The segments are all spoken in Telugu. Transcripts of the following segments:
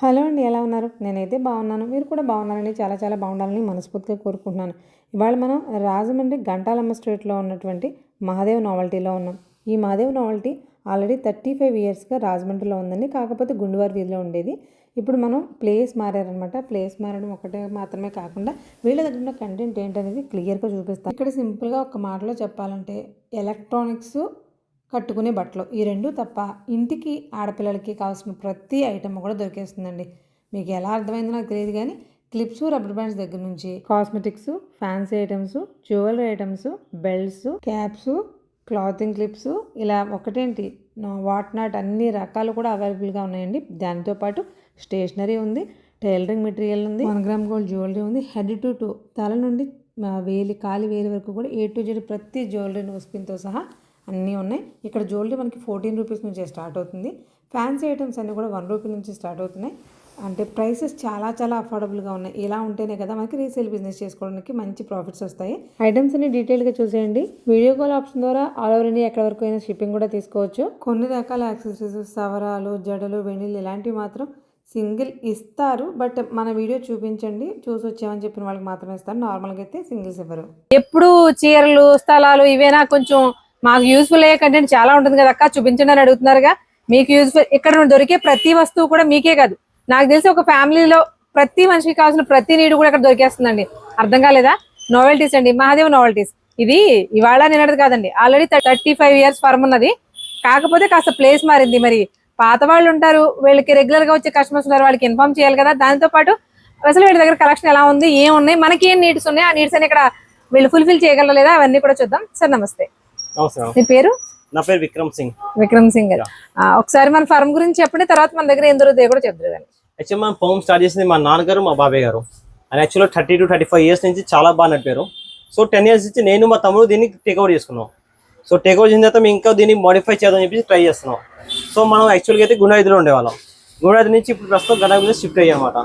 హలో అండి, ఎలా ఉన్నారు? నేనైతే బాగున్నాను. మీరు కూడా బాగున్నారని చాలా బాగుండాలని మనస్ఫూర్తిగా కోరుకుంటున్నాను. ఇవాళ మనం రాజమండ్రి గంటాలమ్మ స్ట్రీట్లో ఉన్నటువంటి మహాదేవ్ నావెల్టీలో ఉన్నాం. ఈ మహాదేవ్ నావెల్టీ ఆల్రెడీ 35 ఇయర్స్గా రాజమండ్రిలో ఉందండి. కాకపోతే గుండువారి వీధిలో ఉండేది. ఇప్పుడు మనం ప్లేస్ మారారనమాట. ప్లేస్ మారడం ఒకటే మాత్రమే కాకుండా వీళ్ళ దగ్గర ఉన్న కంటెంట్ ఏంటనేది క్లియర్గా చూపిస్తాను. ఇక్కడ సింపుల్గా ఒక మాటలో చెప్పాలంటే ఎలక్ట్రానిక్స్, కట్టుకునే బట్టలు ఈ రెండు తప్ప ఇంటికి ఆడపిల్లలకి కావాల్సిన ప్రతి ఐటమ్ కూడా దొరికేస్తుందండి. మీకు ఎలా అర్థమైందో నాకు తెలియదు కానీ క్లిప్స్, రబ్బర్ బ్యాండ్స్ దగ్గర నుంచి cosmetics, fancy items, jewellery items, belts, caps, clothing clips, ఇలా ఒకటేంటి వాట్ నాట్ అన్ని రకాలు కూడా అవైలబుల్గా ఉన్నాయండి. దాంతోపాటు స్టేషనరీ ఉంది, టైలరింగ్ మెటీరియల్ ఉంది, 1 గ్రామ్ గోల్డ్ జ్యువెలరీ ఉంది, హెడ్ టు టూ తల నుండి కాలి వేలి వరకు కూడా A to Z ప్రతి జ్యువెలరీ నోస్పిన్తో సహా అన్నీ ఉన్నాయి. ఇక్కడ జ్యువెలరీ మనకి 14 రూపీస్ నుంచి స్టార్ట్ అవుతుంది. ఫ్యాన్సీ ఐటమ్స్ అన్నీ కూడా 1 రూపీ నుంచి స్టార్ట్ అవుతున్నాయి. అంటే ప్రైసెస్ చాలా అఫోర్డబుల్గా ఉన్నాయి. ఇలా ఉంటేనే కదా మనకి రీసేల్ బిజినెస్ చేసుకోవడానికి మంచి ప్రాఫిట్స్ వస్తాయి. ఐటమ్స్ అన్ని డీటెయిల్గా చూసేయండి. వీడియో కాల్ ఆప్షన్ ద్వారా ఆల్ ఓవర్ ఇండియా ఎక్కడి వరకు అయినా షిప్పింగ్ కూడా తీసుకోవచ్చు. కొన్ని రకాల యాక్సెసరీస్, సవరాలు, జడలు, వెండిలు ఇలాంటివి మాత్రం సింగిల్ ఇస్తారు. బట్ మన వీడియో చూపించండి, చూసి వచ్చామని చెప్పిన వాళ్ళకి మాత్రమే ఇస్తారు. నార్మల్గా అయితే సింగిల్స్ ఇవ్వరు. ఎప్పుడు చీరలు, స్థలాలు ఇవేనా కొంచెం మాకు యూస్ఫుల్ అయ్యే కంటెంట్ చాలా ఉంటుంది కదా అక్క, చూపించండి అని అడుగుతున్నారుగా. మీకు యూస్ఫుల్ ఇక్కడ దొరికే ప్రతి వస్తువు కూడా మీకే కాదు, నాకు తెలిసి ఒక ఫ్యామిలీలో ప్రతి మనిషికి కావాల్సిన ప్రతి నీడు కూడా ఇక్కడ దొరికేస్తుందండి. అర్థం కాలేదా? నోవెల్టీస్ అండి, మహాదేవ్ నోవెల్టీస్. ఇది ఇవాళ నిన్నది కాదండి, ఆల్రెడీ 35 ఇయర్స్ ఫర్మ్ ఉన్నది. కాకపోతే కాస్త ప్లేస్ మారింది. మరి పాత వాళ్ళు ఉంటారు, వీళ్ళకి రెగ్యులర్ గా వచ్చే కస్టమర్స్ ఉన్నారు, వాళ్ళకి ఇన్ఫార్మ్ చేయాలి కదా. దాంతో పాటు అసలు వీళ్ళ దగ్గర కలెక్షన్ ఎలా ఉంది, ఏం ఉన్నాయి, మనకి ఏం నీడ్స్ ఉన్నాయి, ఆ నీడ్స్ అని ఇక్కడ వీళ్ళు ఫుల్ఫిల్ చేయగలరా లేదా అవన్నీ కూడా చూద్దాం. సార్ నమస్తే. మీ పేరు? నా పేరు విక్రమ్ సింగ్. విక్రమ్ సింగ్ గారు, ఒకసారి మన ఫర్మ్ గురించి చెప్పండి, తర్వాత మన దగ్గర ఏం దొరుకుతాయో కూడా చెప్తారు. యాక్చువల్ మనం ఫామ్ స్టార్ట్ చేసింది మా నాన్నగారు, మా బాబాయ్ గారు. అండ్ యాక్చువల్గా 30 to 35 ఇయర్స్ నుంచి చాలా బాగా నడిపారు. సో 10 ఇయర్స్ నుంచి నేను మా తమ్ముడు దీన్ని టేక్ ఓవర్ చేసుకున్నాం. సో టేక్ ఓవర్ చేసిన తర్వాత మేము ఇంకా దీన్ని మోడిఫై చేద్దామని చెప్పి ట్రై చేస్తున్నాం. సో మనం యాక్చువల్గా అయితే గుండాయిదిలో ఉండేవాళ్ళం. గుండాయిది నుంచి ఇప్పుడు ప్రస్తుతం గణపతి షిఫ్ట్ అయ్యామాట.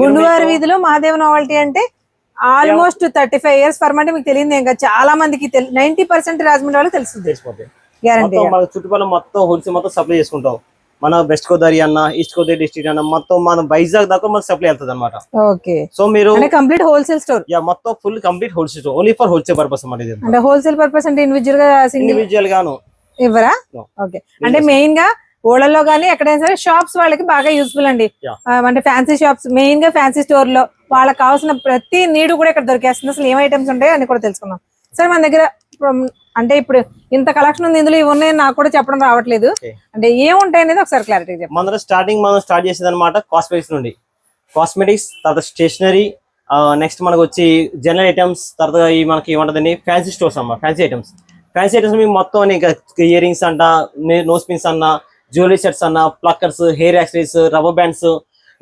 గుండువారి వీధిలో మహాదేవ్ నావెల్టీ అంటే ఆల్మోస్ట్ 35 ఇయర్స్ ఫర్మ్ అంటే మీకు తెలియదు ఇంకా చాలా మందికి 90% రాజమండ్రి వాళ్ళకి తెలిసిపోతుంది. మన చుట్టుపక్కల మొత్తం హోల్సేల్ మొత్తం సప్లై చేసుకుంటాం. మన వెస్ట్ గోదావరి అన్న, ఈస్ట్ గోదావరి డిస్ట్రిక్ట్ అన్న, మొత్తం మన వైజాగ్ దాకా మనకు సప్లై వెళ్తుంది అనమాట. ఓకే, సో మీరు కంప్లీట్ హోల్సేల్ స్టోర్. యా, మొత్తం full complete wholesale store, only for wholesale purpose అన్నమాట. ఇది అంటే హోల్సేల్ పర్పస్ అంటే ఇండివిజువల్ గాను ఇవ్వరా? ఓకే, అంటే మెయిన్ గా ఓళ్ళలో గానీ ఎక్కడైనా సరే షాప్స్ వాళ్ళకి బాగా యూస్ఫుల్ అండి. అంటే ఫ్యాన్సీ షాప్స్, మెయిన్ గా ఫ్యాన్సీ స్టోర్ లో వాళ్ళకి కావాల్సిన ప్రతి నీడు కూడా ఇక్కడ దొరికేస్తుంది. అసలు ఏం ఐటమ్స్ ఉంటాయో అని కూడా తెలుసుకుందాం. సరే, మన దగ్గర అంటే ఇప్పుడు ఇంత కలెక్షన్ ఉంది, ఇందులో ఇవి ఉన్నాయని నాకు కూడా చెప్పడం రావట్లేదు. అంటే ఏముంటాయి అనేది ఒకసారి క్లారిటీ చెప్పండి. మన స్టార్టింగ్ మనం స్టార్ట్ చేసేది అనమాట కాస్మెటిక్స్ నుండి. కాస్మెటిక్స్ తర్వాత స్టేషనరీ, నెక్స్ట్ మనకు వచ్చి జనరల్ ఐటమ్స్, తర్వాత మనకి ఏమంటదండి ఫ్యాన్సీ స్టోర్స్ అమ్మ. ఫ్యాన్సీ ఐటమ్స్ మీకు మొత్తం ఇయర్ రింగ్స్ అంట, నోస్ పిన్స్ అన్న, జ్యువెలరీ సెట్స్ అన్న, pluckers, hair accessories, rubber bands.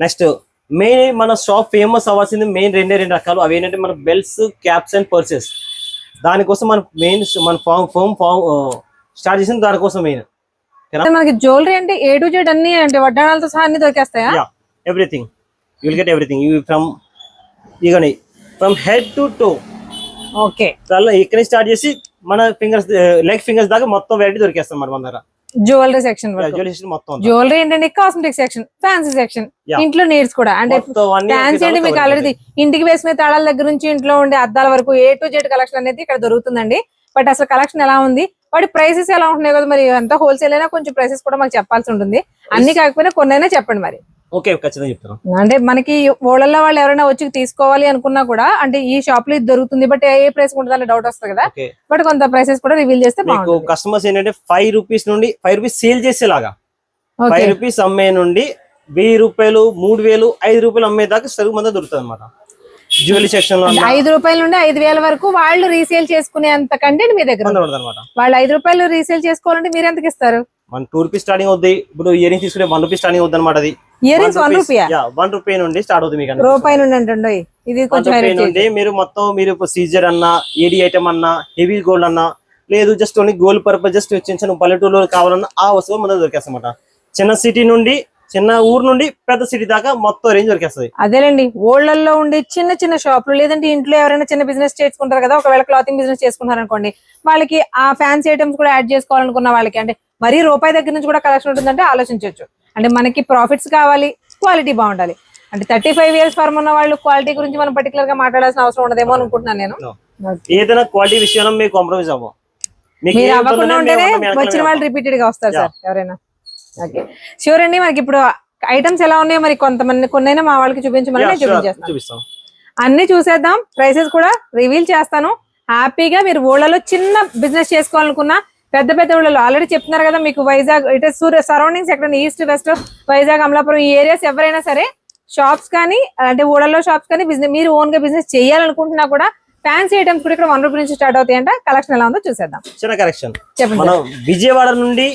Next main మన షాప్ ఫేమస్ అవ్వాల్సింది మెయిన్ రెండే రకాలు. అవి ఏంటంటే మన బెల్ట్స్, క్యాప్స్ అండ్ పర్సెస్. దానికోసం మన మెయిన్ మన ఫామ్ స్టార్ట్ చేసింది దానికోసం మెయిన్. మనకి జ్యువెలరీ అంటే A to Z అన్ని, అంటే వడ్డాణాలతో సహా అన్ని దొరికేస్తాయా? Everything, you will get everything from head to toe. Okay, ఇక్కడ స్టార్ట్ చేసి మన ఫింగర్స్, లెగ్ ఫింగర్స్ దాకా మొత్తం వెరైటీ దొరికేస్తాం మన దగ్గర. జ్యువెలరీ సెక్షన్ మొత్తం జ్యువెలరీ ఏంటంటే కాస్మెటిక్ సెక్షన్, ఫ్యాన్సీ సెక్షన్, ఇంట్లో నీడ్స్ కూడా. అంటే ఫ్యాన్సీ అంటే మీకు ఆల్రెడీ ఇంటికి వేసుకునే తాళాల దగ్గర నుంచి ఇంట్లో ఉండే అద్దాల వరకు A to Z కలెక్షన్ అనేది ఇక్కడ దొరుకుతుందండి. బట్ అసలు కలెక్షన్ ఎలా ఉంది, వాటి ప్రైసెస్ ఎలా ఉంటున్నాయి కదా, మరి అంతా హోల్సేల్ అయినా కొంచెం ప్రైసెస్ కూడా మాకు చెప్పాల్సి ఉంటుంది. అన్ని కాకపోయినా కొన్నైనా చెప్పండి మరి. ఓకే, ఖచ్చితంగా చెప్తాను. అంటే మనకి ఓళ్ళల్లో వాళ్ళు ఎవరైనా వచ్చి తీసుకోవాలి అనుకున్నా కూడా, అంటే ఈ షాప్ లో ఇది దొరుకుతుంది బట్ ఏ ప్రైస్ ఉంటుందని డౌట్ వస్తుంది కదా. బట్ కొంత ప్రైసెస్ కూడా రివీల్ చేస్తే బాగుంటుంది. కస్టమర్స్ ఏంటంటే 5 రూపీస్ నుండి 5 రూపీస్ సేల్ చేసేలాగా, 5 రూపీస్ అమ్మే నుండి 1000 రూపాయలు, 3000, 5 రూపాయలు అమ్మే దాకా సరుకు మంది దొరుకుతుంది అనమాట. జ్యువెలరీ సెక్షన్ లో 5 రూపాయల నుండి 5000 వరకు వాళ్ళు రీసేల్ చేసుకునే అంత కంటెంట్ మీ దగ్గర అనమాట. వాళ్ళు 5 రూపాయలు రీసేల్ చేసుకోవాలంటే మీరు ఎంతకి ఇస్తారు? మన 2 రూపీస్ స్టార్టింగ్ అవుద్ది. ఇప్పుడు ఇయర్ రింగ్స్ తీసుకుంటే 1 రూపీ స్టార్టింగ్ అవుద్ది అనమాట. అది ఇయర్ రింగ్స్ 1 రూపీ, 1 రూపీ నుండి స్టార్ట్ అవుతుంది. మీకు రూపాయి నుండి అంటే ఇది కొంచెం మీరు మొత్తం మీరు సీజర్ అన్నా, ఏడీ ఐటమ్ అన్నా, హెవీ గోల్డ్ అన్నా, లేదు just only gold purpose, just చిన్న పల్లెటూరులో కావాలన్నా ఆ వస్తువు మన దొరికేస్తామట. చిన్న సిటీ నుండి, చిన్న ఊరు నుండి పెద్ద సిటీ దాకా మొత్తం రేంజ్ దొరికేస్తుంది. అదేలేండి, ఓళ్ళల్లో ఉండే చిన్న షాపులు, లేదంటే ఇంట్లో ఎవరైనా చిన్న బిజినెస్ చేసుకుంటారు కదా, ఒకవేళ క్లాతింగ్ బిజినెస్ చేసుకుంటారు అనుకోండి, వాళ్ళకి ఆ ఫ్యాన్సీ ఐటమ్స్ కూడా యాడ్ చేసుకోవాలనుకున్న వాళ్ళకి, అంటే మరీ రూపాయి దగ్గర నుంచి కూడా కలెక్షన్ ఉంటుందంటే ఆలోచించవచ్చు. అంటే మనకి ప్రాఫిట్స్ కావాలి, క్వాలిటీ బాగుండాలి. అంటే 35 years ఫార్మ్ ఉన్న వాళ్ళు క్వాలిటీ గురించి మనం పర్టికులర్ గా మాట్లాడాల్సిన అవసరం ఉండదేమో అనుకుంటున్నాను నేను. ఏదైనా క్వాలిటీ విషయంలో మీకు కాంప్రమైజ్ అవ్వం. మీరు అవ్వకుండా ఉంటేనే వచ్చిన వాళ్ళు రిపీటెడ్ గా వస్తారు సార్ ఎవరైనా. ఓకే షూర్ అండి. మనకి ఇప్పుడు ఐటమ్స్ ఎలా ఉన్నాయో మరి కొన్నైనా మా వాళ్ళకి చూపించమని నేను చూపించేస్తాను. అన్ని చూసేద్దాం, ప్రైసెస్ కూడా రివీల్ చేస్తాను. హ్యాపీగా మీరు ఊళ్ళలో చిన్న బిజినెస్ చేసుకోవాలనుకున్నా, పెద్ద పెద్ద ఊళ్ళలో ఆల్రెడీ చెప్తున్నారు కదా మీకు వైజాగ్ ఇటు సరౌండింగ్స్ ఎక్కడ ఈస్ట్ వెస్ట్ వైజాగ్ అమలాపురం ఈ ఏరియాస్ ఎవరైనా సరే షాప్స్ కానీ అంటే ఊళ్ళలో షాప్స్ కానీ బిజినెస్ మీరు ఓన్ గా బిజినెస్ చేయాలనుకుంటున్నా కూడా ఫ్యాన్సీ ఐటమ్స్ కూడా ఇక్కడ 1 రూపీ నుంచి స్టార్ట్ అవుతాయంట. కలెక్షన్ ఎలా ఉందో చూసేద్దాం. చిన్న కలెక్షన్ చెప్పండి. మనం విజయవాడ నుండి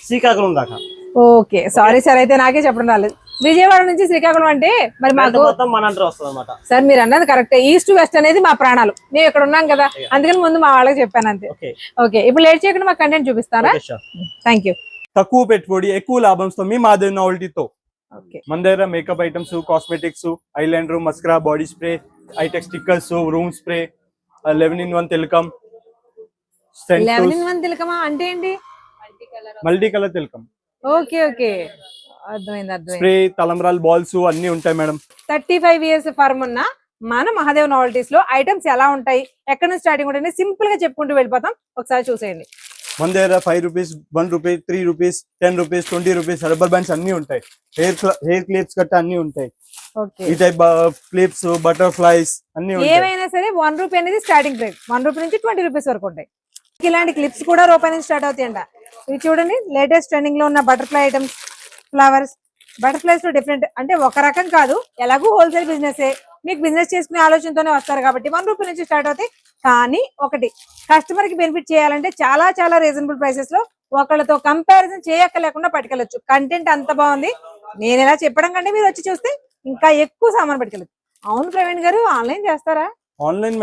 శ్రీకాకుళం దాకా. ఓకే సారీ సార్, అయితే నాకే చెప్పడం రాలేదు. విజయవాడ నుంచి శ్రీకాకుళం అంటే మరి మాకు సార్ మీరు అన్నది కరెక్ట్. ఈస్ట్ వెస్ట్ అనేది మా ప్రాణాలు, మేము ఇక్కడ ఉన్నాం కదా, అందుకని ముందు మా వాళ్ళకి చెప్పాను అంతే. ఓకే ఇప్పుడు లేట్ చేయకుండా మాకు కంటెంట్ చూపిస్తారా? Thank you. తక్కువ పెట్టుబడి ఎక్కువ లాభంతో మీ మాధవ్ నావెల్టీతో మన దగ్గర makeup items, cosmetics, eyeliner, mascara, body spray, ఐటెక్ స్టిక్కర్స్, రూమ్ స్ప్రే, 11-in-1 తిలకం, 11-in-1 తిలకమా అంటే ఏంటి? మల్టీ కలర్ తిలకం. ఓకే ఓకే అర్థమైంది. స్ప్రే, తలంబ్రాలు, బాల్స్ అన్ని ఉంటాయి మేడం. 35 years ఫార్మ్ ఉన్న మన మహాదేవ్ నావెల్టీస్ లో ఐటమ్స్ ఎలా ఉంటాయి, ఎక్కడ నుంచి స్టార్టింగ్ ఉంటాయి సింపుల్ గా చెప్పుకుంటూ వెళ్ళిపోతాం. ఒకసారి చూసేయండి. మన దగ్గర 5 rupees, 1 rupee, 3 rupees, 10 rupees, 20 rupees rubber bands అన్ని ఉంటాయి. హెయిర్ క్లిప్స్ గట్ట అన్ని ఉంటాయి. ఈ టైప్ క్లిప్స్, బటర్ఫ్లైస్ అన్ని ఉంటాయి. ఏమైనా సరే 1 రూపీ అనేది స్టార్టింగ్ ప్రైస్. 1 రూపీ నుంచి 20 రూపీస్ వరకు ఉంటాయి. ఇలాంటి క్లిప్స్ కూడా రూపాయి నుంచి స్టార్ట్ అవుతాయంట. ఇవి చూడండి, లేటెస్ట్ ట్రెండింగ్ లో ఉన్న బటర్ఫ్లై ఐటమ్స్, ఫ్లవర్స్. బటర్ఫ్లైస్ లో డిఫరెంట్ అంటే ఒక రకం కాదు, ఎలాగూ హోల్సేల్ బిజినెస్ మీకు బిజినెస్ చేసుకునే ఆలోచనతోనే వస్తారు కాబట్టి 1 రూపీ నుంచి స్టార్ట్ అవుతాయి. కానీ ఒకటి కస్టమర్ కి బెనిఫిట్ చేయాలంటే చాలా చాలా రీజనబుల్ ప్రైసెస్ లో ఒకళ్ళతో కంపారిజన్ చేయక్కర్లేకుండా పట్టుకెళ్ళచ్చు. కంటెంట్ అంత బాగుంది. నేను ఎలా చెప్పడం కంటే మీరు వచ్చి చూస్తే ఇంకా ఎక్కువ సామాన్ పట్టుకెళ్ళచ్చు. అవును ప్రవీణ్ గారు, ఆన్లైన్ చేస్తారా? ఆన్లైన్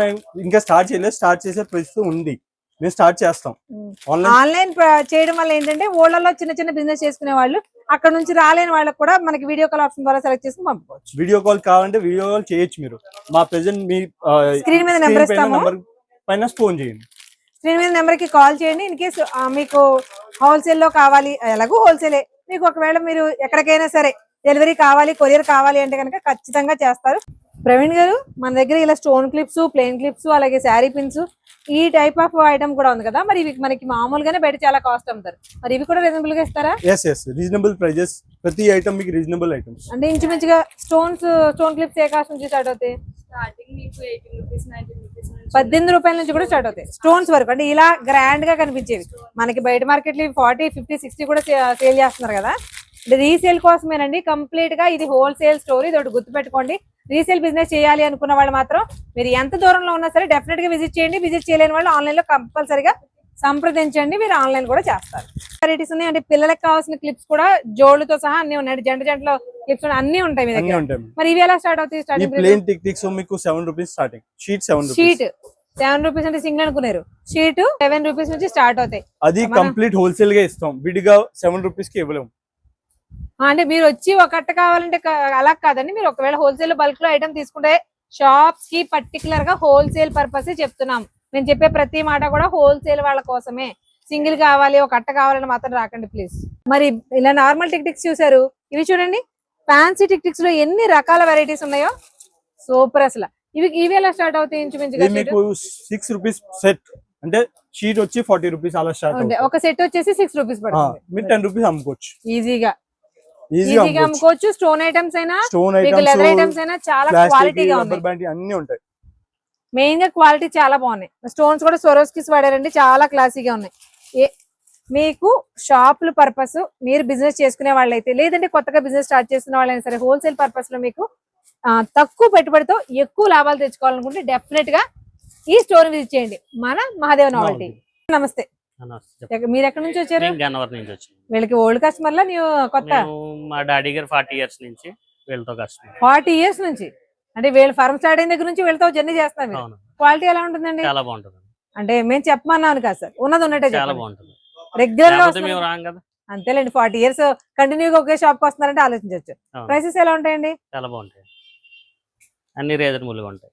ఇంకా స్టార్ట్ చేయలేదు, స్టార్ట్ చేసే పరిస్థితి ఉంది. మేము స్టార్ట్ చేస్తాం. ఆన్లైన్ చేయడం వల్ల ఏంటంటే ఊళ్ళలో చిన్న చిన్న బిజినెస్ చేసుకునే వాళ్ళు అక్కడ నుంచి రాలేని వాళ్ళకి కూడా మనకి వీడియో కాల్ ఆప్షన్ ద్వారా సెలెక్ట్ చేసుకుని పంపుకోవచ్చు. వీడియో కాల్ కావాలంటే వీడియో కాల్ చేయొచ్చు. మీరు మా ప్రెజెంట్ మీ స్క్రీన్ మీద నెంబర్ ఇస్తాము, పైన ఫోన్ చేయండి. స్క్రీన్ మీద నెంబర్ కి కాల్ చేయండి. ఇన్ కేసు మీకు హోల్సేల్ లో కావాలి, ఎలాగో హోల్సేలే, మీకు ఒకవేళ మీరు ఎక్కడికైనా సరే డెలివరీ కావాలి, కొరియర్ కావాలి అంటే కనుక ఖచ్చితంగా చేస్తారు. ప్రవీణ్ గారు మన దగ్గర ఇలా స్టోన్ క్లిప్స్, ప్లెయిన్ క్లిప్స్, అలాగే శారీ పిన్స్ ఈ టైప్ ఆఫ్ ఐటమ్ కూడా ఉంది కదా, మరి ఇవి మనకి మామూలుగానే బయట చాలా కాస్ట్ అమ్ముతారు, మరి ఇవి కూడా రీజనబుల్ గా ఇస్తారా? రీజనబుల్ ప్రైజెస్, ప్రతి ఐటమ్ మీకు రీజనబుల్ ఐటమ్స్. అంటే ఇంచుమించుగా స్టోన్ క్లిప్స్ ఏ కాస్ట్ నుంచి స్టార్ట్ అవుతాయి? 18 రూపాయల నుంచి కూడా స్టార్ట్ అవుతాయి స్టోన్స్ వరకు. అంటే ఇలా గ్రాండ్ గా కనిపించేవి మనకి బయట మార్కెట్ లో 40, 50, 60 కూడా సేల్ చేస్తున్నారు కదా. అంటే రీసేల్ కోసమేనండి కంప్లీట్ గా. ఇది హోల్సేల్ స్టోర్, ఇది ఒకటి గుర్తుపెట్టుకోండి. రీసేల్ బిజినెస్ చేయాలి అనుకున్న వాళ్ళు మాత్రం మీరు ఎంత దూరంలో ఉన్నా సరే డెఫినెట్ గా విజిట్ చేయండి. విజిట్ చేయలేని వాళ్ళు ఆన్లైన్ లో కంపల్సరీగా సంప్రదించండి, మీరు ఆన్లైన్ కూడా చేస్తారు. వెరైటీస్ ఉన్నాయి. అంటే పిల్లలకు కావాల్సిన క్లిప్స్ కూడా జోళ్ళతో సహా అన్ని ఉన్నాయి. జంటలో క్లిప్స్ అన్ని ఉంటాయి మీ దగ్గర. మరి ఇవి ఎలా స్టార్ట్ అవుతాయి? మీకు 7 రూపీస్ స్టార్టింగ్. షీట్ 7 రూపీస్ అంటే సింగిల్ అనుకున్నారు. షీట్ 7 రూపీస్ నుంచి స్టార్ట్ అవుతాయి. అది కంప్లీట్ హోల్సేల్ గా ఇస్తాం, విడిగా 7 రూపీస్ కి ఇవ్వలేము. అంటే మీరు వచ్చి ఒక అట్ట కావాలంటే అలా కాదండి. మీరు ఒకవేళ హోల్సేల్ బల్క్ లో ఐటమ్ తీసుకుంటే షాప్స్ కి పర్టికులర్ గా హోల్సేల్ పర్పస్ చెప్తున్నాం. నేను చెప్పే ప్రతి మాట కూడా హోల్సేల్ వాళ్ళ కోసమే. సింగిల్ కావాలి, ఒక అట్ట కావాలని మాత్రం రాకండి ప్లీజ్. మరి ఇలా నార్మల్ టిక్టిక్స్ చూసారు, ఇవి చూడండి ఫ్యాన్సీ టిక్టిక్స్ లో ఎన్ని రకాల వెరైటీస్ ఉన్నాయో, సూపర్ అసలు. ఇవి ఎలా స్టార్ట్ అవుతాయి? ఇంచుమించుగా 6 రూపీస్ సెట్, అంటే షీట్ వచ్చి 40 రూపీస్ అలా స్టార్ట్ అవుతుంది. ఒక సెట్ వచ్చేసి 6 రూపీస్ పడుతుంది. మీరు 10 రూపీస్ అమ్ముకోవచ్చు, ఈజీగా అమ్ముకోవచ్చు. స్టోన్ ఐటమ్స్ అయినా, లెదర్ ఐటమ్స్ అయినా చాలా క్వాలిటీగా ఉన్నాయి. అన్ని ఉంటాయి. మెయిన్ గా క్వాలిటీ చాలా బాగున్నాయి. స్టోన్స్ కూడా సొరోస్కిస్ వాడారండి, చాలా క్లాసీగా ఉన్నాయి. మీకు షాపుల పర్పస్ మీరు బిజినెస్ చేసుకునే వాళ్ళైతే, లేదంటే కొత్తగా బిజినెస్ స్టార్ట్ చేస్తున్న వాళ్ళైనా సరే హోల్సేల్ పర్పస్ లో మీకు తక్కువ పెట్టుబడితో ఎక్కువ లాభాలు తెచ్చుకోవాలనుకుంటే డెఫినెట్ గా ఈ స్టోర్ విజిట్ చేయండి, మన మహాదేవ్ నావెల్టీ. నమస్తే, మీరు ఎక్కడి నుంచి వచ్చారు? వీళ్ళకి ఓల్డ్ కస్టమర్లా న్యూ కొత్త? మా డాడీ గారు 40 years నుంచి వీళ్ళతో కస్టమర్. 40 years నుంచి అంటే వీళ్ళు ఫార్మ్ స్టార్ట్ అయిన దగ్గర నుంచి వీళ్ళతో జర్నీ చేస్తున్నారు. క్వాలిటీ ఎలా ఉంటుందండి? చాలా బాగుంటుంది. అంటే మేము చెప్పమన్నాను కాదు సార్, ఉన్నది ఉన్నట్టే చాలా బాగుంటుంది. రెగ్యులర్ గా అంతేలేండి. 40 years కంటిన్యూగా ఒకే షాప్ కి వస్తున్నారంటే ఆలోచించవచ్చు. ప్రైసెస్ ఎలా ఉంటాయండి? చాలా బాగుంటాయి, అన్ని రీజనబుల్ గా ఉంటాయి.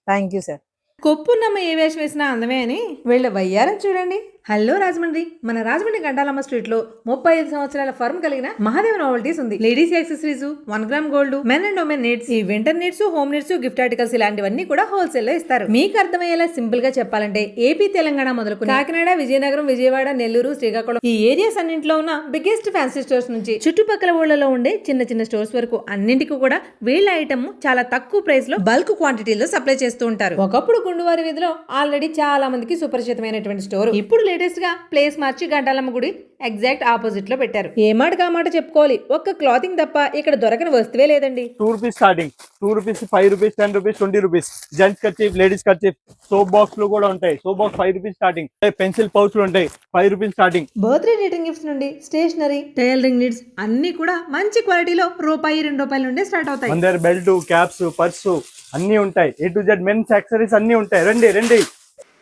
Thank you sir. కొప్పున్నమ్మ ఏ వేషం వేసినా అందమే అని వీళ్ళ వయ్యారం చూడండి. హలో రాజమండ్రి. మన రాజమండ్రి గంటాలమ్మ స్ట్రీట్ లో 35 సంవత్సరాల ఫర్మ్ కలిగిన మహాదేవ్ నావెల్టీస్ ఉంది. Ladies accessories, 1 gram gold, men and women needs, ఈ winter needs, home needs, gift articles ఇలాంటివన్నీ కూడా హోల్సేల్ లో ఇస్తారు. మీకు అర్థమయ్యేలా సింపుల్ గా చెప్పాలంటే ఏపీ తెలంగాణ మొదలుకొని కాకినాడ, విజయనగరం, విజయవాడ, నెల్లూరు, శ్రీకాకుళం ఈ ఏరియాస్ అన్నింటిలో ఉన్న బిగ్గెస్ట్ ఫ్యాన్సీ స్టోర్స్ నుంచి చుట్టుపక్కల ఊళ్ళలో ఉండే చిన్న చిన్న స్టోర్స్ వరకు అన్నింటికి కూడా వీళ్ళ ఐటమ్ చాలా తక్కువ ప్రైస్ లో బల్క్ క్వాంటిటీలో సప్లై చేస్తూ ఉంటారు. ఒకప్పుడు గుండువారి వీధిలో ఆల్రెడీ చాలా మందికి సుపరిచితమైనటువంటి స్టోర్ ఇప్పుడు లేటెస్ట్ గా ప్లేస్ మార్చి గంటాలమ్మ గుడి ఎగ్జాక్ట్ ఆపోజిట్ లో పెట్టారు. ఏ మాట కామాట చెప్పుకోవాలి, ఒక్క క్లాతింగ్ తప్ప ఇక్కడ దొరకని వస్తువే లేదండి. 2 rupees starting, 2 rupees, 5 rupees, 10 rupees, 20 rupees. Gents kerchief, ladies kerchief, soap box లు కూడా ఉంటాయి. Soap box 5 rupees starting. Pencil pouch లు ఉంటాయి 5 rupees starting. Birthday return gifts నుండి స్టేషనరీ, టైలరింగ్ నీడ్స్ అన్ని కూడా మంచి క్వాలిటీలో ₹1-2 నుండి స్టార్ట్ అవుతాయి. మన దగ్గర బెల్ట్, క్యాప్స్, పర్సు అన్ని ఉంటాయి. A to Z men's accessories అన్ని ఉంటాయి. రండి.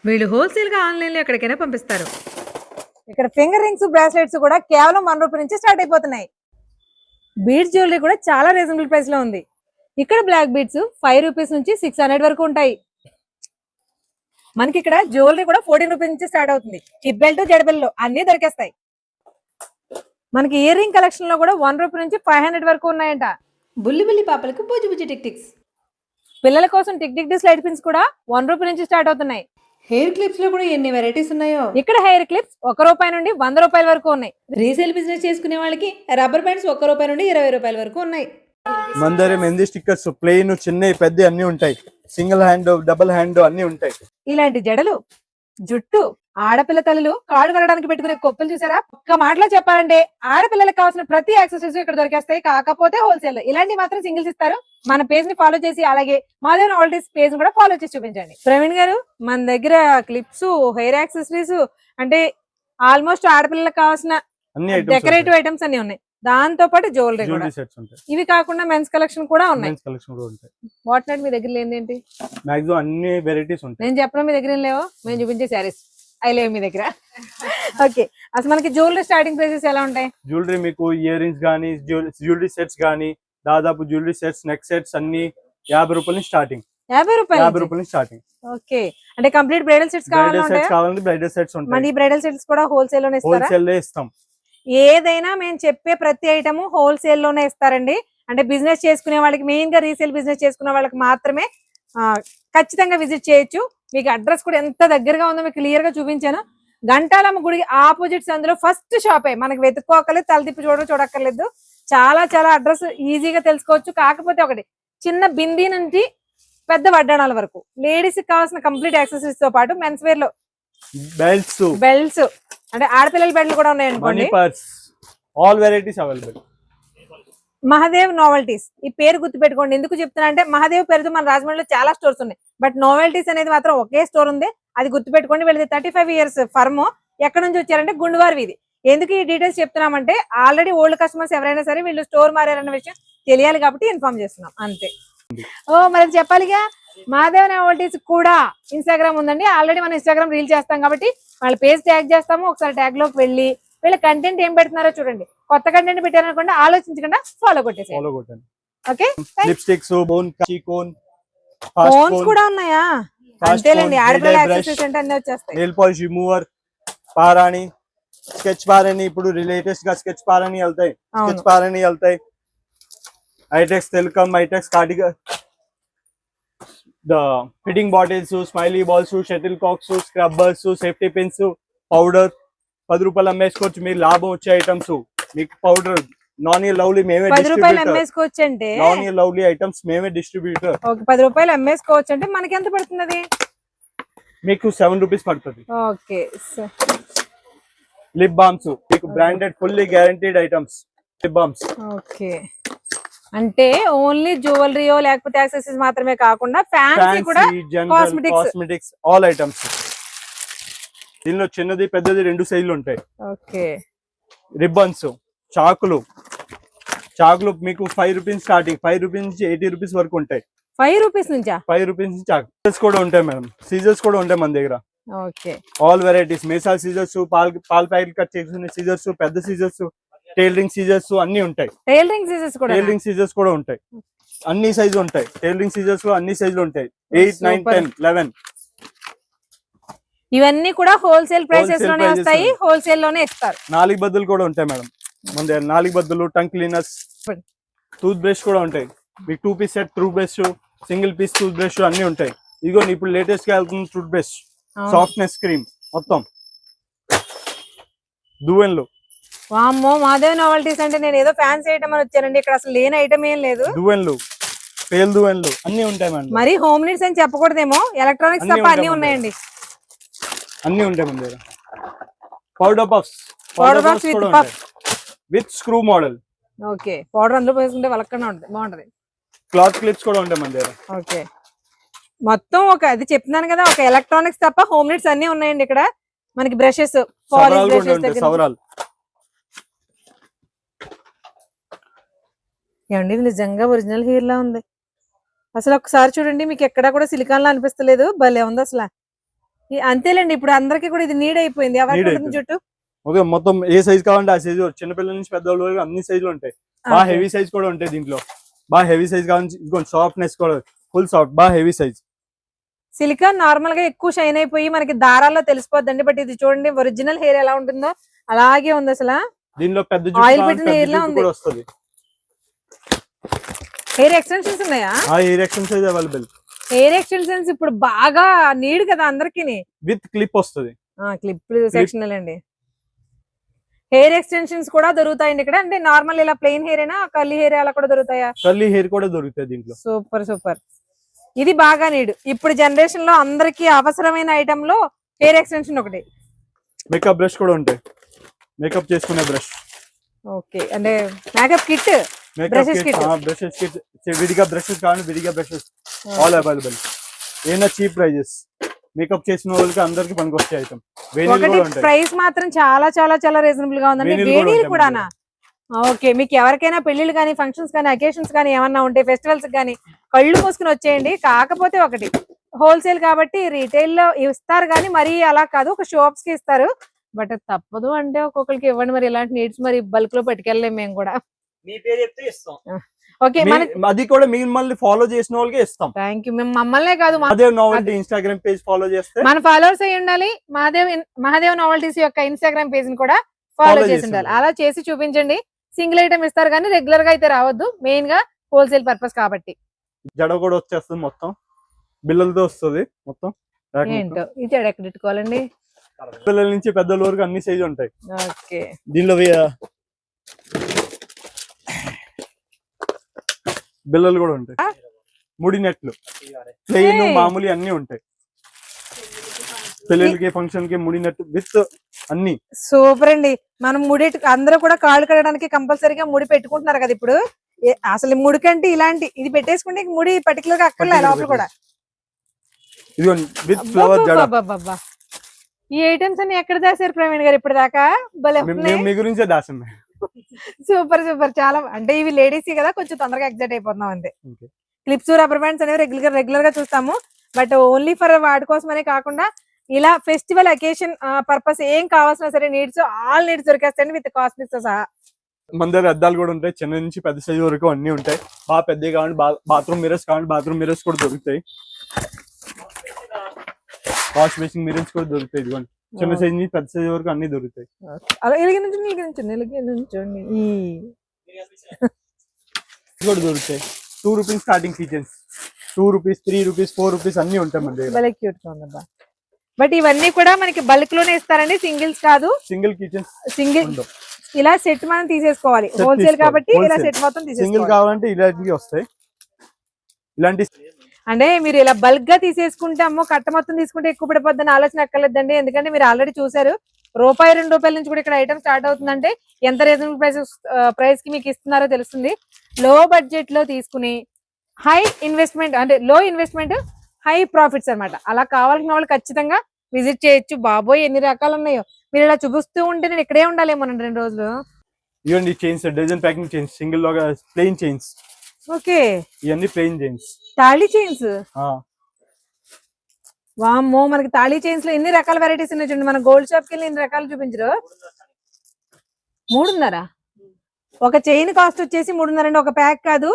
వీళ్ళు హోల్సేల్ గా ఆన్లైన్ లో ఎక్కడికైనా పంపిస్తారు. ఇక్కడ ఫింగర్ రింగ్స్, బ్రాస్లెట్స్ కూడా కేవలం ₹1 నుంచి స్టార్ట్ అయిపోతున్నాయి. బీడ్స్ జ్యువెలరీ కూడా చాలా రీజనబుల్ ప్రైస్ లో ఉంది. ఇక్కడ బ్లాక్ బీడ్స్ 5 రూపీస్ నుంచి 600 వరకు ఉంటాయి. మనకి ఇక్కడ జ్యువెలరీ కూడా 14 రూపీస్ నుంచి స్టార్ట్ అవుతుంది. హిప్ బెల్ట్, జడ బెల్ట్ అన్ని దొరికేస్తాయి. మనకి ఇయర్ రింగ్ కలెక్షన్ లో కూడా ₹1 నుంచి 500 వరకు ఉన్నాయంట. బుల్లి పాపలకు బుజ్జి టిక్ టిక్స్, పిల్లల కోసం టిక్ టిక్ డిస్ లైట్ పిన్స్ కూడా ₹1 నుంచి స్టార్ట్ అవుతున్నాయి. హెయిర్ క్లిప్స్ లో కూడా ఎన్ని వెరైటీస్ ఉన్నాయో. ఇక్కడ హెయిర్ క్లిప్స్ ₹1 నుండి ₹100 వరకు ఉన్నాయి. రీసేల్ బిజినెస్ చేసుకునే వాళ్ళకి రబ్బర్ బ్యాండ్స్ ₹1 నుండి ₹20 వరకు ఉన్నాయి. మన దగ్గర మెహందీ స్టిక్కర్స్ ప్లెయిన్, చిన్నవి, పెద్ద అన్ని ఉంటాయి. సింగిల్ హ్యాండ్, డబుల్ హ్యాండ్ అన్ని ఉంటాయి. ఇలాంటి జడలు, జుట్టు, ఆడపిల్ల తలలు కాడు కడడానికి పెట్టుకునే కొప్పులు చూసారా? ఒక్క మాటలో చెప్పాలంటే ఆడపిల్లలకు కావాల్సిన ప్రతి యాక్సెసరీస్ ఇక్కడ దొరికేస్తాయి. కాకపోతే హోల్సేల్. ఇలాంటి మాత్రం సింగిల్స్ ఇస్తారు. మన పేజ్ ని ఫాలో చేసి అలాగే మాధవ్ నావెల్టీస్ పేజ్ కూడా ఫాలో చేసి చూపించండి. ప్రవీణ్ గారు, మన దగ్గర క్లిప్స్, హెయిర్ యాక్సెసరీస్ అంటే ఆల్మోస్ట్ ఆడపిల్లలకు కావాల్సిన డెకరేటివ్ ఐటమ్స్ అన్ని ఉన్నాయి. దాంతో పాటు జ్యువెలరీ సెట్స్ ఉంటాయి. ఇవి కాకుండా మెన్స్ కలెక్షన్ కూడా ఉన్నాయి. మెన్స్ కలెక్షన్ కూడా ఉంటాయి. వాట్ నాట్ మీ దగ్గర లేదేంటి? మాక్సిమం అన్ని వెరైటీస్ ఉంటాయి. నేను చెప్పడం మీ దగ్గర లేవో, మేము చూపించే శారీస్ అవి లేవు మీ దగ్గర. ఓకే, అసలు మనకి జ్యువెలరీ స్టార్టింగ్ ప్రైసెస్ ఎలా ఉంటాయి? జ్యువెలరీ మీకు ఇయర్ రింగ్స్ గానీ, జ్యువెలరీ సెట్స్ గానీ, దాదాపు జ్యువెలరీ సెట్స్, నెక్ సెట్స్ అన్ని ₹50 నుంచి స్టార్టింగ్. ₹50 నుంచి స్టార్టింగ్. ఓకే, అంటే కంప్లీట్ బ్రైడల్ సెట్స్ కావాలంటే బ్రైడల్ సెట్స్ ఉంటాయి. మన బ్రైడల్ సెట్స్ కూడా హోల్సేల్ లోనే ఇస్తారా? హోల్సేల్ లో ఇస్తాం. ఏదైనా మేము చెప్పే ప్రతి ఐటమ్ హోల్సేల్ లోనే ఇస్తారండి. అంటే బిజినెస్ చేసుకునే వాళ్ళకి, మెయిన్ గా రీసేల్ బిజినెస్ చేసుకునే వాళ్ళకి మాత్రమే ఖచ్చితంగా విజిట్ చేయొచ్చు. మీకు అడ్రస్ కూడా ఎంత దగ్గరగా ఉందో మీకు క్లియర్ గా చూపించాను. గంటాలమ్మ గుడికి ఆపోజిట్స్ అందులో ఫస్ట్ షాపే. మనకి వెతుక్కోకలేదు, తలదిప్పి చూడక్కర్లేదు. చాలా అడ్రస్ ఈజీగా తెలుసుకోవచ్చు. కాకపోతే ఒకటి, చిన్న బిందీ నుంచి పెద్ద వడ్డాణాల వరకు లేడీస్ కి కావాల్సిన కంప్లీట్ యాక్సెసరీస్ తో పాటు మెన్స్ వేర్ లో బెల్ట్స్, అంటే ఆడపిల్లల బెల్ట్లు కూడా ఉన్నాయి అనుకోండి. All varieties available. Mahadev novelties ఈ పేరు గుర్తుపెట్టుకోండి. ఎందుకు చెప్తున్నా అంటే మహాదేవ్ పేరుతో మన రాజమండ్రిలో చాలా స్టోర్స్ ఉన్నాయి. బట్ నావెల్టీస్ అనేది మాత్రం ఒకే స్టోర్ ఉంది. అది గుర్తుపెట్టుకోండి. వీళ్ళది 35 ఇయర్స్ ఫర్మ్. ఎక్కడ నుంచి వచ్చారంటే గుండువారి వీధి. ఎందుకు ఈ డీటెయిల్స్ చెప్తున్నామంటే ఆల్రెడీ ఓల్డ్ కస్టమర్స్ ఎవరైనా సరే వీళ్ళు స్టోర్ మారారన్న విషయం తెలియాలి కాబట్టి ఇన్ఫార్మ్ చేస్తున్నాం అంతే. మరి చెప్పాలిగా, మహాదేవ్ నావెల్టీస్ కూడా ఇన్స్టాగ్రామ్ ఉందండి. ఆల్రెడీ మనం ఇన్స్టాగ్రామ్ రీల్ చేస్తాం కాబట్టి వాళ్ళ పేజ్ ట్యాగ్ చేస్తాము. ఒకసారి ట్యాగ్ లోకి వెళ్ళి వీళ్ళ కంటెంట్ ఏం పెడుతున్నారో చూడండి. కొత్త కంటెంట్ పెట్టారనుకోండి, ఆలోచించకుండా ఫాలో కొట్టేసేయండి. ఓకే, లిప్స్టిక్స్, ఫోన్స్ కూడా ఉన్నాయా? అంతేలేండి, ఆడపిల్లల యాక్సెసరీస్ అంటే అన్ని వచ్చేస్తాయి. నెయిల్ పాలిష్ రిమూవర్, పారాణి, స్కెచ్ పారాణి, ఇప్పుడు లేటెస్ట్ గా స్కెచ్ పారాణి వెళ్తాయి. Eyetex talcum, Eyetex cardigan, fitting bottles, smiley balls, shuttle cocks, scrubbers, safety pins, powder ₹10 అమ్మేసుకోవచ్చు. మీరు లాభం వచ్చే ఐటమ్స్. మీకు పౌడర్ నాన్ ఇయర్ లవ్లీ మేమే ₹10 అమ్మేసుకోవచ్చు. అంటే నాన్ ఇయర్ లవ్లీ ఐటమ్స్ మేమే డిస్ట్రిబ్యూటర్. ₹10 అమ్మేసుకోవచ్చు అంటే మనకి ఎంత పడుతుంది? మీకు ₹7 పడుతుంది. ఓకే, లిప్ బామ్స్ మీకు branded fully guaranteed items. Lip balms okay, అంటే ఓన్లీ జ్యువెలరీయో లేకపోతే యాక్సెసరీస్ మాత్రమే కాకుండా ఫ్యాన్సీ కూడా, కాస్మెటిక్స్ ఆల్ ఐటమ్స్. దీనిలో చిన్నది, పెద్దది 2 సైజులు ఉంటాయి. ఓకే, రిబ్బన్స్, చాకులు మీకు ₹5 స్టార్టింగ్. ₹5 నుంచి ₹80 వరకు ఉంటాయి. ₹5 నుంచా? ₹5 నుంచి చాకు కూడా ఉంటాయి మేడం. సీజర్స్ కూడా ఉంటాయి మన దగ్గర. Okay, all varieties. మేసాల్ సీజర్స్, పాల్ ప్యాకెట్ కట్ చేసుకునే సీజర్స్, పెద్ద సీజర్స్, టైలరింగ్ సీజర్స్ అన్ని ఉంటాయి. టైలరింగ్ సీజర్స్ కూడా ఉంటాయి. అన్ని సైజులు ఉంటాయి. టైలరింగ్ సీజర్స్ లో అన్ని సైజులు ఉంటాయి. 8, 9, 10, 11. ఇవన్నీ కూడా హోల్సేల్ ప్రైసెస్ Wholesale లోనే prices వస్తాయి, లోనే. హోల్సేల్ లోనే ఇస్తారు. 4 బద్దలు కూడా ఉంటాయి మేడం మన దగ్గర. 4 బద్దలు, టంగ్ క్లీనర్స్, టూత్ బ్రష్ కూడా ఉంటాయి మీకు. 2 piece set toothbrush, single piece toothbrush అన్ని ఉంటాయి. ఇదిగో ఇప్పుడు లేటెస్ట్ గా వెళ్తుంది టూత్ బ్రష్, సాఫ్ట్నెస్ క్రీమ్ మొత్తం దువెన్లు. వామ్మో, మాధవ్ నావల్టీస్ అంటే నేను ఏదో ఫ్యాన్సీ ఐటమ్ అని వచ్చానండి, ఇక్కడ అసలు లేని ఐటమ్ ఏం లేదు. దువెన్లు, పేల్ దువెన్లు అన్ని ఉంటాయి మేడం. మరి హోమ్ నీడ్స్ అని చెప్పకూడదేమో, ఎలక్ట్రానిక్స్ అన్నీ తప్ప ఉంటాయి అన్ని మన ఉన్నాయండి. అన్ని ఉంటాయి మన దగ్గర. Powder puffs, powder box with puff. With screw model. Okay, powder అందులో వేసుకుంటే వలకన్నా ఉంటుంది, బాగుంటది. క్లాత్ క్లిప్స్ కూడా ఉంటాయి మన దగ్గర. ఓకే, మొత్తం ఒక అది చెప్తున్నాను కదా, ఒక ఎలక్ట్రానిక్స్ తప్ప హోమ్ నీడ్స్ అన్ని ఉన్నాయండి ఇక్కడ. మనకి బ్రషెస్, పాలిష్ సవరాలు కూడా ఉంటాయి, బ్రషెస్. సవరాలు. ఏమండి ఇది నిజంగా ఒరిజినల్ హెయిర్ లా ఉంది అసలు. ఒకసారి చూడండి, మీకు ఎక్కడా కూడా సిలికాన్ లా అనిపిస్తలేదు, భలే ఉంది అసలు. అంతేలేండి, ఇప్పుడు అందరికి కూడా ఇది నీడ్ అయిపోయింది. ఎవరికి ఉంటుంది జుట్టు? ఓకే, మొత్తం ఏ సైజ్ కావాలంటే ఆ సైజ్, చిన్నపిల్లల నుంచి పెద్దవాళ్ళ వరకు అన్ని సైజులు ఉంటాయి. బాగా హెవీ సైజ్ కూడా ఉంటాయి దీంట్లో. బాగా హెవీ సైజ్ కావాలి, ఇదిగోండి సాఫ్ట్నెస్ కూడా ఫుల్ సాఫ్ట్, బాగా హెవీ సైజ్. సిలికాన్ నార్మల్ గా ఎక్కువ షైన్ అయిపోయి మనకి దారాల్లో తెలిసిపోద్దండి, బట్ ఇది చూడండి ఒరిజినల్ హెయిర్ ఎలా ఉంటుందో అలాగే ఉంది అసలు. దీనిలో పెద్ద ఆయిల్ జుట్టు పెట్టిన హెయిర్ లా ఉంది. కూడా వస్తుంది. హెయిర్ ఎక్స్టెన్షన్స్ ఉన్నాయా? ఆ hair extension available. Hair extensions ఇప్పుడు బాగా నీడ్ కదా అందరికి. విత్ క్లిప్ వస్తుంది. క్లిప్ సెక్షన్ అండి. హెయిర్ ఎక్స్టెన్షన్స్ కూడా దొరుకుతాయండి ఇక్కడ. అంటే నార్మల్ ఇలా ప్లెయిన్ హెయిర్ అయినా, కర్లీ హెయిర్ అలా కూడా దొరుకుతాయా? కర్లీ హెయిర్ కూడా దొరుకుతాయి దీంట్లో. Super super. ఇది బాగా నీడ్ ఇప్పుడు జనరేషన్ లో అందరికి అవసరమైన ఐటమ్ లో హెయిర్ ఎక్స్టెన్షన్ ఒకటి. మేకప్ బ్రష్ కూడా ఉంటాయి, మేకప్ చేసుకునే బ్రష్. ఓకే, అంటే makeup kit, brushes kit. Brushes kit, విడిగా బ్రషెస్ కావాలి, విడిగా బ్రషెస్ ఆల్ అవైలబుల్. ఏమైనా చీప్ ప్రైజెస్, మేకప్ చేసిన వాళ్ళకి అందరికి పనికి వచ్చే ఐటమ్. ఒకటి ప్రైస్ మాత్రం చాలా చాలా చాలా రీజనబుల్ గా ఉందండి. వేణీలు కూడానా? ఓకే, మీకు ఎవరికైనా పెళ్లిళ్ళు కానీ, ఫంక్షన్స్ కానీ, అకేషన్స్ కానీ ఏమన్నా ఉంటే, ఫెస్టివల్స్ కానీ కళ్ళు మూసుకుని వచ్చేయండి. కాకపోతే ఒకటి, హోల్సేల్ కాబట్టి రీటైల్ లో ఇస్తారు కానీ మరీ అలా కాదు, ఒక షాప్స్ కి ఇస్తారు. బట్ తప్పదు అంటే ఒక్కొక్కరికి ఇవ్వండి, మరి ఇలాంటి నీడ్స్ మరి బల్క్ లో పట్టుకెళ్ళలేము మేము కూడా. మీ పేరు చెప్తే ఇస్తాం. ఓకే, అది కూడా మిమ్మల్ని ఫాలో చేసిన వాళ్ళకి ఇస్తాం. Thank you. మేము మమ్మల్నే కాదు, Mahadev novelty Instagram page follow చేస్తే మన ఫాలోవర్స్ అయి ఉండాలి. మహాదేవ్ నావల్టీస్ యొక్క ఇన్స్టాగ్రామ్ పేజ్ ని కూడా ఫాలో చేసి ఉండాలి. అలా చేసి చూపించండి. సింగిల్ ఐటమ్ ఇస్తారు కానీ రెగ్యులర్ గా అయితే రావద్దు, మెయిన్ గా హోల్సేల్ పర్పస్ కాబట్టి. జడ కూడా వచ్చేస్తుంది, మొత్తం బిల్లలతో వస్తుంది మొత్తం. ఏంటో ఈ జడ ఎక్కడ పెట్టుకోవాలండి? పిల్లల నుంచి పెద్దల వరకు అన్ని సైజు ఉంటాయి. ఓకే, దీనిలో బిల్లలు కూడా ఉంటాయి, ముడి నెట్లు, ప్లెయిన్, మామూలు అన్ని ఉంటాయి. పిల్లలకి ఫంక్షన్ కి ముడి నెట్ విత్ అన్ని. సూపర్ అండి. మనం ముడి అందరూ కూడా కాళ్ళు కడగడానికి కంపల్సరీగా ముడి పెట్టుకుంటున్నారు కదా ఇప్పుడు. అసలు ముడి కంటే ఇలాంటి ఇది పెట్టేసుకుంటే ముడి పర్టికులర్ గా అక్కడ లోపల కూడా. విత్ ఫ్లవర్ జడ. ఈ ఐటమ్స్ అన్ని ఎక్కడ దాసారు ప్రవీణ్ గారు ఇప్పుడు దాకా? మీ గురించే దాసం. Super super. చాలా అంటే ఇవి లేడీస్ కదా, కొంచెం తొందరగా ఎగ్జైట్ అయిపోతున్నాం అంతే. క్లిప్స్, రబ్బర్ బ్యాండ్స్ అనేవి రెగ్యులర్ గా చూస్తాము, బట్ ఓన్లీ ఫర్ వాడి కోసమనే కాకుండా ఇలా ఫెస్టివల్ అకేషన్ పర్పస్ ఏం కావాల్సిన సరే నీడ్స్, ఆల్ నీడ్స్ దొరికేస్తాయండి విత్ కాస్మెటిక్స్ తో సహా. మన దగ్గర అద్దాలు కూడా ఉంటాయి, చిన్న నుంచి పెద్ద సైజు వరకు అన్ని ఉంటాయి. బాగా పెద్దవి కావాలి, బాత్రూమ్ మిరర్స్ కావాలి, బాత్రూమ్ మిరర్స్ కూడా దొరుకుతాయి. వాష్ బేసిన్ మిరర్స్ కూడా దొరుకుతాయి. ఇదిగోండి, చిన్న సైజ్ నుంచి పెద్ద సైజ్ వరకు అన్ని దొరుకుతాయి. కూడా దొరుకుతాయి. 2 rupees starting kitchens, 2 rupees, 3 rupees, 4 rupees అన్ని ఉంటాయి మన దగ్గర. బట్ ఇవన్నీ కూడా మనకి బల్క్ లోనే ఇస్తారండి, సింగిల్స్ కాదు. సింగిల్ కిచెన్స్, సింగిల్ ఇలా సెట్ మనం తీసేసుకోవాలి. హోల్సేల్ కాబట్టి ఇలా సెట్ మొత్తం తీసేసుకోవాలి. సింగిల్ కావాలంటే ఇలాంటివి వస్తాయి. ఇలాంటి అంటే మీరు ఇలా బల్క్ గా తీసేసుకుంటే అమ్మో కట్ట మొత్తం తీసుకుంటే ఎక్కువ పడిపోద్దని ఆలోచన అక్కర్లేదండి. ఎందుకంటే మీరు ఆల్రెడీ చూసారు, ₹2 నుంచి కూడా ఇక్కడ ఐటమ్ స్టార్ట్ అవుతుందంటే ఎంత రీజనబుల్ ప్రైస్ కి మీకు ఇస్తున్నారో తెలుస్తుంది. లో బడ్జెట్ లో తీసుకుని హై ఇన్వెస్ట్మెంట్, అంటే లో ఇన్వెస్ట్మెంట్ హై ప్రాఫిట్స్ అన్నమాట. అలా కావాలనుకున్న వాళ్ళు ఖచ్చితంగా విజిట్ చేయొచ్చు. బాబోయ్ ఎన్ని రకాలు ఉన్నాయో, మీరు ఇలా చూపిస్తూ ఉంటే నేను ఇక్కడే ఉండాలేమోనండి 2 రోజులు. ఇవన్నీ chains, dozen packing chains, single లోగా ప్లెయిన్ చైన్స్. ఓకే, ఇవన్నీ ప్లెయిన్ చైన్స్, తాళీ చైన్స్. వామ్మో, మనకి తాళీ చైన్స్ లో ఎన్ని రకాల వెరైటీస్ ఉన్నాయి చూడండి. మన గోల్డ్ షాప్ కి వెళ్ళి ఎన్ని రకాలు చూపించరు. 3.5 ఒక చైన్ కాస్ట్ వచ్చేసి 3.5 అండి. ఒక ప్యాక్ కాదు,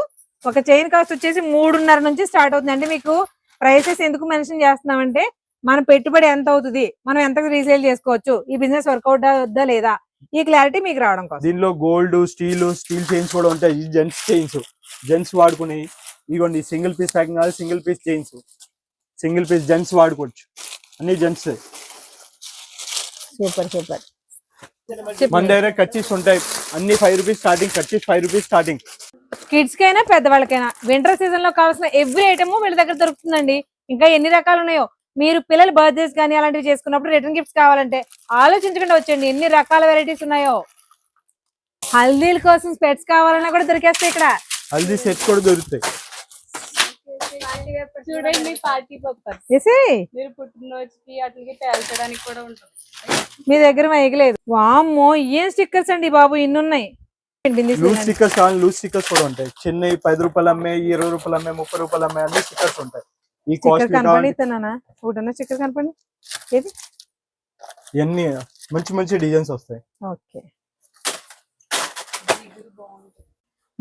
ఒక చైన్ కాస్ట్ వచ్చేసి 3.5 నుంచి స్టార్ట్ అవుతుంది. అంటే మీకు ప్రైసెస్ ఎందుకు మెన్షన్ చేస్తున్నామంటే మన పెట్టుబడి ఎంత అవుతుంది, మనం ఎంత రీసేల్ చేసుకోవచ్చు, ఈ బిజినెస్ వర్కౌట్ అవుద్దా లేదా, ఈ క్లారిటీ మీకు రావడం కోసం. దీనిలో గోల్డ్, స్టీల్ చైన్స్ కూడా ఉంటాయి. ఈ జెంట్స్ చైన్స్, జెంట్స్ వాడుకుని ఇగోండి సింగిల్ పీస్ ప్యాకింగ్ కాదు, single piece chains, single piece gents వాడుకోవచ్చు. అన్ని జెంట్స్. Super super. మన దగ్గర కచ్చీస్ ఉంటాయి అన్ని 5 రూపీస్ స్టార్టింగ్. కచ్చీస్ 5 రూపీస్ స్టార్టింగ్. కిడ్స్ కైనా పెద్దవాళ్ళకైనా వింటర్ సీజన్ లో కావాల్సిన ఎవ్రీ ఐటమ్ వీళ్ళ దగ్గర దొరుకుతుందండి. ఇంకా ఎన్ని రకాలు ఉన్నాయో. మీరు పిల్లల బర్త్డేస్ కానీ అలాంటివి చేసుకున్నప్పుడు రిటర్న్ గిఫ్ట్స్ కావాలంటే ఆలోచించకుండా వచ్చండి, ఎన్ని రకాల వెరైటీస్ ఉన్నాయో. హల్దీల కోసం స్పెట్స్ కావాలన్నా కూడా దొరికేస్తాయి ఇక్కడ. హల్దీ సెట్స్ కూడా దొరుకుతాయి. చూడండి పార్టీ పర్పస్, మీరు పుట్టినరోజుకి అట్లకి పేల్చడానికి కూడా ఉంటుంది. మీ దగ్గర మైగలేదు. వామ్మో ఏం స్టిక్కర్స్ అండి బాబు, ఇన్ని ఉన్నాయి. లూజ్ స్టిక్కర్స్ కావాలి, లూజ్ స్టిక్కర్స్ కూడా ఉంటాయి. చిన్న 10 రూపాయలు అమ్మే, 20 రూపాయలు అమ్మే, 30 రూపాయలు అమ్మే అన్ని స్టిక్కర్స్ ఉంటాయి. ఈ కాస్ట్ కనపడినా స్టిక్కర్ కనపడి ఏది ఇవన్నీ మంచి మంచి డిజైన్స్ వస్తాయి. ఓకే.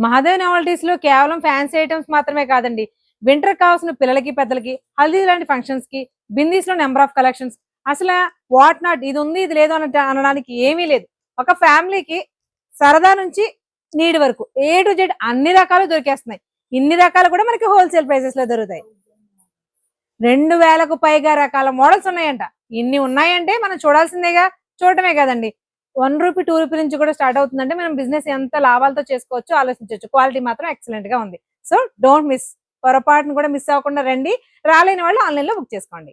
మహాదేవ్ నావెల్టీస్ లో కేవలం ఫ్యాన్సీ ఐటమ్స్ మాత్రమే కాదండి, వింటర్ కావాల్సిన పిల్లలకి పెద్దలకి, హల్దీ లాంటి ఫంక్షన్స్ కి, బిందీస్ లో నెంబర్ ఆఫ్ కలెక్షన్స్. అసలు వాట్ నాట్, ఇది ఉంది ఇది లేదు అనడానికి ఏమీ లేదు. ఒక ఫ్యామిలీకి సరదా నుంచి నీడ్ వరకు A to Z అన్ని రకాలు దొరికేస్తున్నాయి. ఇన్ని రకాలు కూడా మనకి హోల్సేల్ ప్రైసెస్ లో దొరుకుతాయి. 2000కు పైగా రకాల మోడల్స్ ఉన్నాయంట. ఇన్ని ఉన్నాయంటే మనం చూడాల్సిందేగా, చూడటమే కదండి. 1 రూపీ 2 రూపీ నుంచి కూడా స్టార్ట్ అవుతుందంటే మనం బిజినెస్ ఎంత లాభాలతో చేసుకోవచ్చు ఆలోచించవచ్చు. క్వాలిటీ మాత్రం ఎక్సలెంట్ గా ఉంది. సో డోంట్ మిస్, పొరపాటును కూడా మిస్ అవ్వకుండా రండి. రాలేని వాళ్ళు ఆన్లైన్ లో బుక్ చేసుకోండి.